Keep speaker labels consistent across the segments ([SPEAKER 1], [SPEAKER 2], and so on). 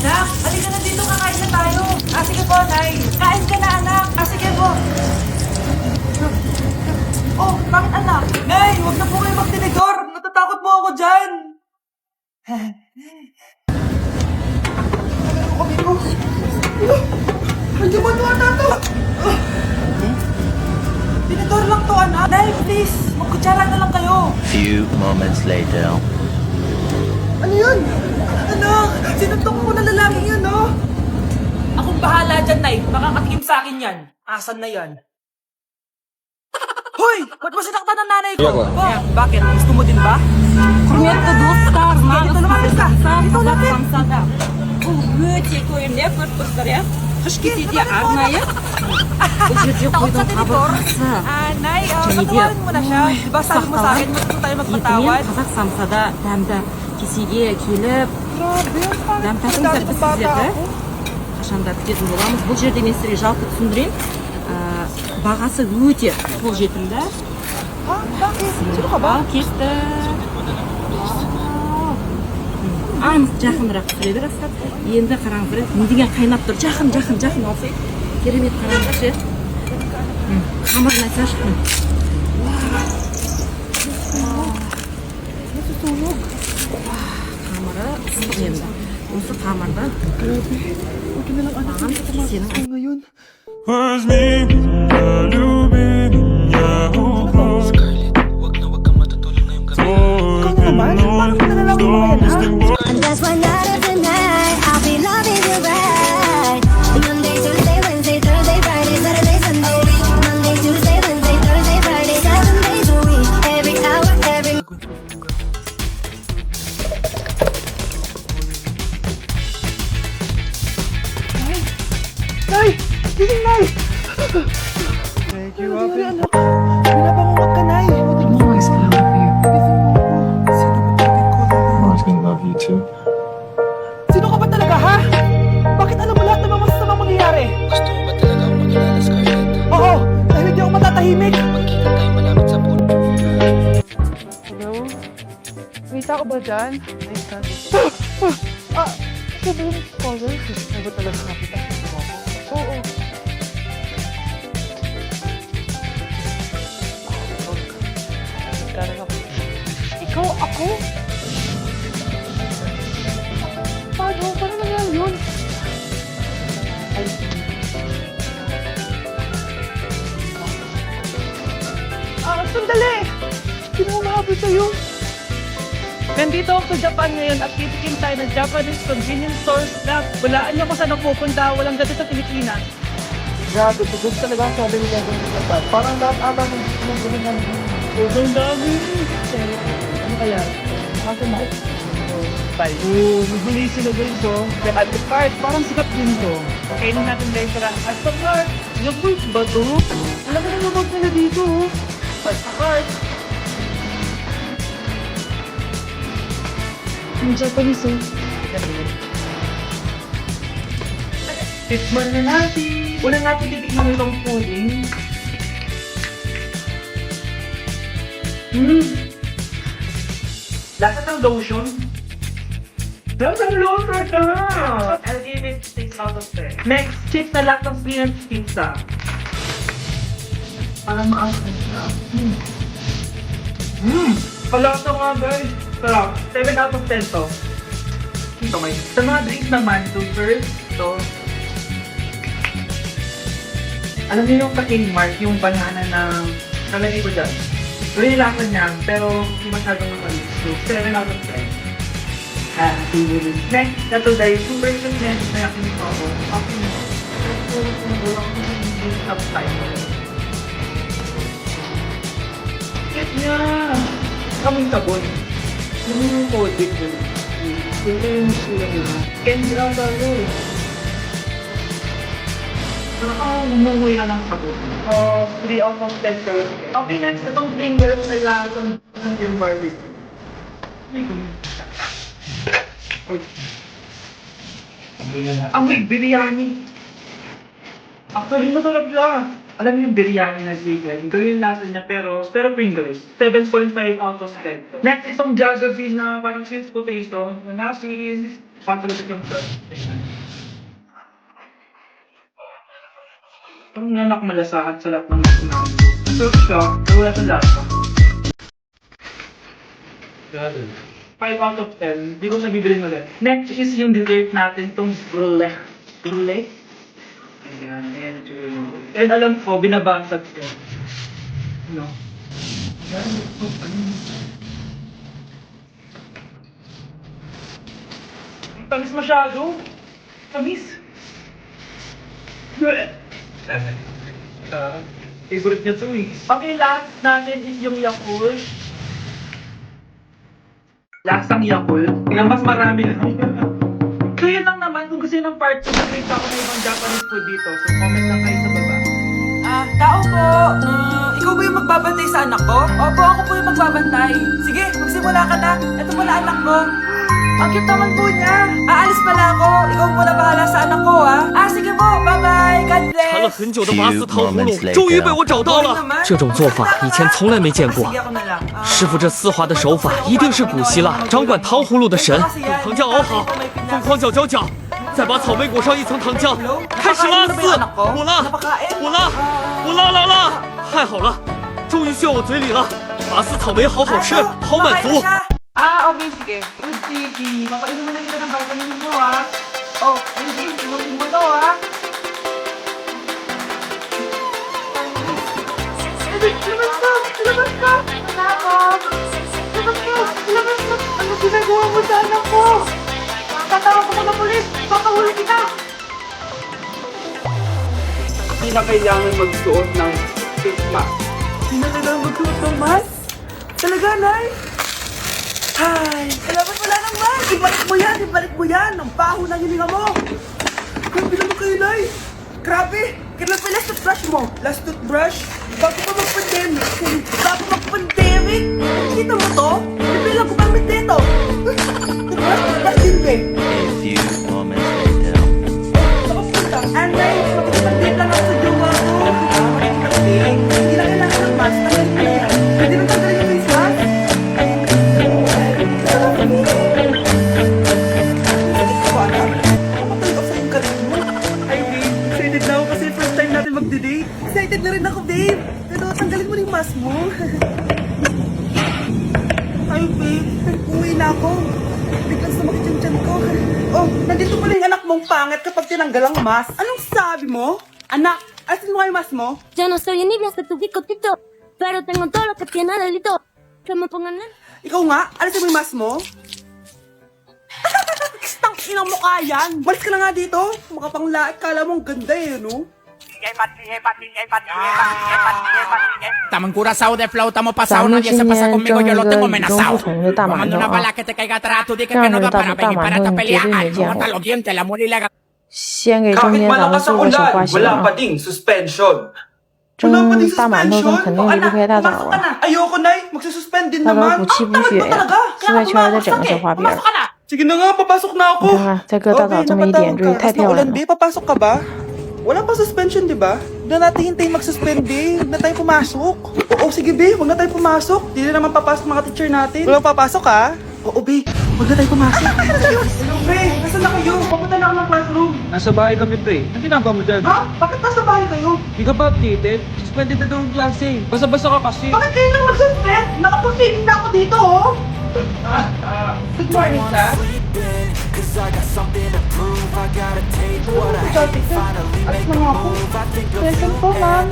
[SPEAKER 1] Anak, halika na dito, kakain na tayo. Sige po, Nay. Kain ka na, anak. Sige po. Oh, bakit anak? Nay, huwag na po kayo magtinidor. Natatakot mo ako dyan. Ano kami ko? Ay, gumagawa na to. Tinidor lang to, anak. Nay, please. Magkutsara na lang kayo.
[SPEAKER 2] Few moments later.
[SPEAKER 1] Ano yun? Anak, sinuntok ko na lalaking yun, no? Akong bahala dyan, Nay. Makakatikim sa akin yan. Asan na yan? Hoy! Ba't mo sinaktan ng nanay ko? Bakit? Gusto mo din ba?
[SPEAKER 3] Құрметті достар,
[SPEAKER 1] Dito naman ka. Dito naman.
[SPEAKER 3] самсада. Бұл өте көңілді, көріп тұрсыздар, иә? Қыш кезеңде арнайы бұл жерде
[SPEAKER 1] Takot sa
[SPEAKER 3] қойдың
[SPEAKER 1] tinidor?
[SPEAKER 3] қабырғасы
[SPEAKER 1] Nay,
[SPEAKER 3] және де
[SPEAKER 1] patawarin mo na siya. Diba sabi mo sa akin, matuto tayo
[SPEAKER 3] етімен
[SPEAKER 1] magpatawad?
[SPEAKER 3] қазақ самсада дәмді кесеге келіп дәм татыңыздар біз сіздерді қашанда күтетін боламыз. Бұл жерде мен сіздерге жалпы түсіндірейін. Бағасы өте қолжетімді.
[SPEAKER 1] Ha? Bakit? Sino ka ba?
[SPEAKER 3] Ал кетті. Анық жақынырақ түсіре берасыздар. Енді қараңыздар, не деген қайнап тұр. Жақын алсай. Керемет қараңыздаршы. Қамырын айтсашы. Қамыры ыстық енді. Осы қамырды маған кесенің
[SPEAKER 1] Ngayon.
[SPEAKER 4] Возьми меня, люби меня, укрой.
[SPEAKER 1] Ikaw naman? Parang pinalalaman mo yan, ha?
[SPEAKER 5] And that's why night after night I'll be loving you right. Monday, Tuesday, Wednesday, Thursday, Friday, Saturday, Sunday. Monday, Tuesday, Wednesday, Thursday, Friday, 7 days a week. Every hour, every
[SPEAKER 1] Nay! Gising, Nay! Thank you, Ate. Binabangungot ka, Nay.
[SPEAKER 6] I'm always gonna love you.
[SPEAKER 1] Sino ba talagang ko lang?
[SPEAKER 4] I'm always gonna love you too.
[SPEAKER 1] Sino ka ba talaga, ha? Bakit alam mo lahat ng mga masasamang mangyayari?
[SPEAKER 7] Gusto mo ba talaga akong mag-alala, Scarlett?
[SPEAKER 1] Oo, dahil hindi ako matatahimik.
[SPEAKER 7] Magkita tayo malapit sa pool.
[SPEAKER 1] Hello? May tao ba dyan? May tao. Ito ba yung caller? Ay ba talaga nakita? Oo. Ikaw, ako? Paano? Paano nangyari yun? Ay, sandali! Sino umahabol sa'yo? Nandito ako sa Japan ngayon at titikim tayo ng Japanese convenience stores na walaan niyo kung saan ako pupunta, walang ganito sa Pilipinas. Grabe, tugod talaga ang sabi nila ng Japan. Parang lahat ata ng gumawa ng sobrang dami. Ano kaya? Kasi na. Bye. Naguli sila guys, oh. Kaya at the cart, parang sikat din to. Kainin natin guys sa at the cart. Yung fruit ba to? Alam mo na lumag nila dito, oh. At the cart. Yung Japanese, oh. Tikman na natin. Una natin titikman itong pudding. Lasa ng lotion. Lasa ng lotion na! I'll give it 6 out of 10. Next, check na lactose peanut pizza. Parang maangkin siya. Palasa nga guys. Sarap. 7 out of 10 to. Ito may. Sa mga drinks naman, to first, to. Alam niyo yung ka-King Mark, yung banana na nalagay ko dyan. Really lakan niya, pero hindi masyadong makalit. So, 7 out of 10. Next, na to dahil super content na yakin ko ako. Ako mo. Pero ako hindi upside. Get niya! Kaming sabon. Yung coding ko. Yung sila nila. Candy lang tayo. Umuwi na ng sabon. 3 out of 10 girls. Okay, next, itong fingers na lahat ng yung Barbie. Ang may biryani. Actually, masarap siya. Alam mo yung biryani na chicken, ganyan yung lasa niya, pero Pringles. 7.5 out of 10. Next, itong Jollibee na parang sweet potato, na napin, patulog yung parang nanak malasahan sa lahat ng natin. So siya, wala sa lasa. 5 out of 10, di ko nabibilin ulit. Next is yung dessert natin, itong brulee. Brulee? Ayan, ayan. And alam ko, binabasag ko. No? Ayan, ang tamis masyado. Tamis. Favorite niya to eh. Paki-last natin is yung Yakult. Lasang Yakult. Kaya mas marami na. Kaya lang naman, kung gusto nyo ng part 2, nakita ko na ibang Japanese food dito. So comment lang kayo sa baba.
[SPEAKER 3] Tao po, ikaw ba yung magbabantay sa anak ko? Opo, ako po yung magbabantay. Sige, magsimula ka na. Ito mo na anak mo. Ang cute naman po niya. Aalis pala ako. Ikaw muna bahala sa anak ko, ha? Sige po, bye-bye. God
[SPEAKER 6] 缠了
[SPEAKER 3] bless.
[SPEAKER 6] 很久的拔丝糖葫芦
[SPEAKER 2] Few moments later.
[SPEAKER 6] 终于被我找到了。这种做法以前从来没见过
[SPEAKER 3] Sige，ako na lang.
[SPEAKER 6] 师傅这丝滑的手法一定是古希腊掌管糖葫芦的神。糖浆熬好，疯狂搅搅搅，再把草莓裹上一层糖浆，开始拉丝。我拉，我拉，我拉拉拉，太好了，终于炫我嘴里了。拔丝草莓好好吃，好满足。
[SPEAKER 3] Okay, sige.
[SPEAKER 1] Good City, mapainuman na kita ng vitamin mo ha. Oh, hindi, inumin mo to ha. Labas ka! Labas ka! Anak ko! Labas ka! Labas ka! Ano ginagawa mo sa anak ko? Tatawag ko ng pulis! Papahuli kita! Hindi na kailangan magsuot ng face mask. Hindi na kailangan magsuot ng mask? Talaga, Nay? Ay, kailangan wala nang mask! Ibalik mo yan! Ibalik mo yan! Ang baho ng hininga mo! Grabe naman kayo, Nay! Grabe! Kailan pa last toothbrush mo? Last toothbrush? Bago pa mag-pandemic? Bago mag-pandemic? Kita mo to? Hindi lang gumamit dito! Toothbrush din, be!
[SPEAKER 2] A few moments later.
[SPEAKER 1] Nakapunta. Anay, makikipag-date lang ako sa jowa ko. Makikipag-date. Hindi lang kailangan ng mask. Tanggalin mo yan. Pwede mo tanggalin yung face mask? Excited na ako kasi first time natin magde-date. Excited na rin ako, babe. Pero tanggalin mo yung mask mo. Ay, babe. Uwi na ako. Biglang sumakit yung tiyan ko. Oh, nandito pala yung anak mong pangit kapag tinanggal ang mask. Anong sabi mo? Anak, asin mo nga yung mask mo?
[SPEAKER 5] Yo no soy un niño, tu picotito, pero tengo todo lo que tiene delito. Que me pongan en...
[SPEAKER 1] Ikaw nga, alisin mo yung mask mo? Stang inang mukha yan! Malis ka na nga dito! Mukha pang lahat, kala mo ang ganda eh, no?
[SPEAKER 8] Estamos en Curazao de flauta, hemos pasado, nadie se pasa conmigo, yo lo tengo amenazado. Tomando una bala que te caiga atrás, tú dices que no da para venir para esta pelea. Ay, hasta los dientes, la muerte y la...
[SPEAKER 9] 先给中间咱们做个小花型啊。
[SPEAKER 1] suspension.
[SPEAKER 9] 蒸大馒头跟肯定离不开大枣啊，
[SPEAKER 1] Ayoko na magsususpend din
[SPEAKER 9] 大头
[SPEAKER 1] naman.
[SPEAKER 9] 补气补血呀，室外圈再整个小花边儿。
[SPEAKER 1] Sige na nga, papasok na ako.
[SPEAKER 9] 你看看，再搁大枣这么一点缀，太漂亮了。
[SPEAKER 1] Papasok ka ba? Wala pa suspension, di ba? Huwag na natin hintayin mag-suspend, be. Huwag na tayo pumasok. Oo, sige, be. Huwag na tayo pumasok. Di na naman papasok mga teacher natin. Wala papasok, ha? Oo, be. Huwag na tayo pumasok. Hello, be. Nasaan na kayo? Papunta na ako ng classroom.
[SPEAKER 10] Nasa bahay kami, pre. Ano ginagawa mo dyan?
[SPEAKER 1] Ha? Bakit nasa bahay kayo?
[SPEAKER 10] Di ka ba updated? Suspended na daw ang klase. Basta-basta ka kasi.
[SPEAKER 1] Bakit kayo nang mag-suspend? Nakapag-saving na ako dito, oh. Good morning, sir. Alis na nga ako. Welcome po, ma'am.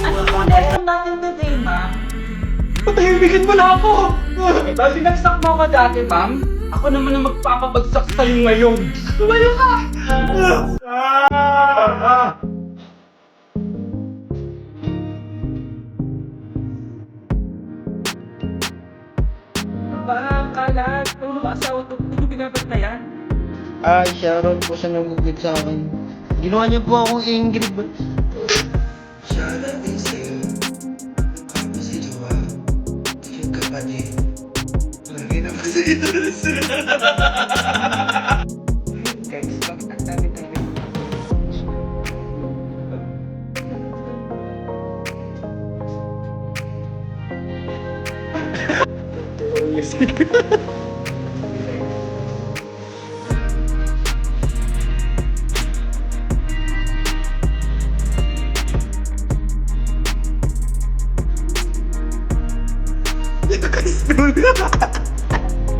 [SPEAKER 1] Ano po lesson natin today, ma'am? Patahimigin mo na ako! Tapos sinagsak mo ako dati, ma'am. Ako naman ang magpapabagsak sa'yo ngayon. Tumayo ka!
[SPEAKER 10] Parang kalat. Ano ba asawa ko? Ano binabat na yan?
[SPEAKER 11] Ay, shoutout po sa namugid sa akin. Ginawa niyo po akong Ingrid. Shoutout din sa'yo. Kapag si Jowa, yung kapatid. Lagi na pa sa ito. Guys, bakit ang dami-dami? Yung ka-stool.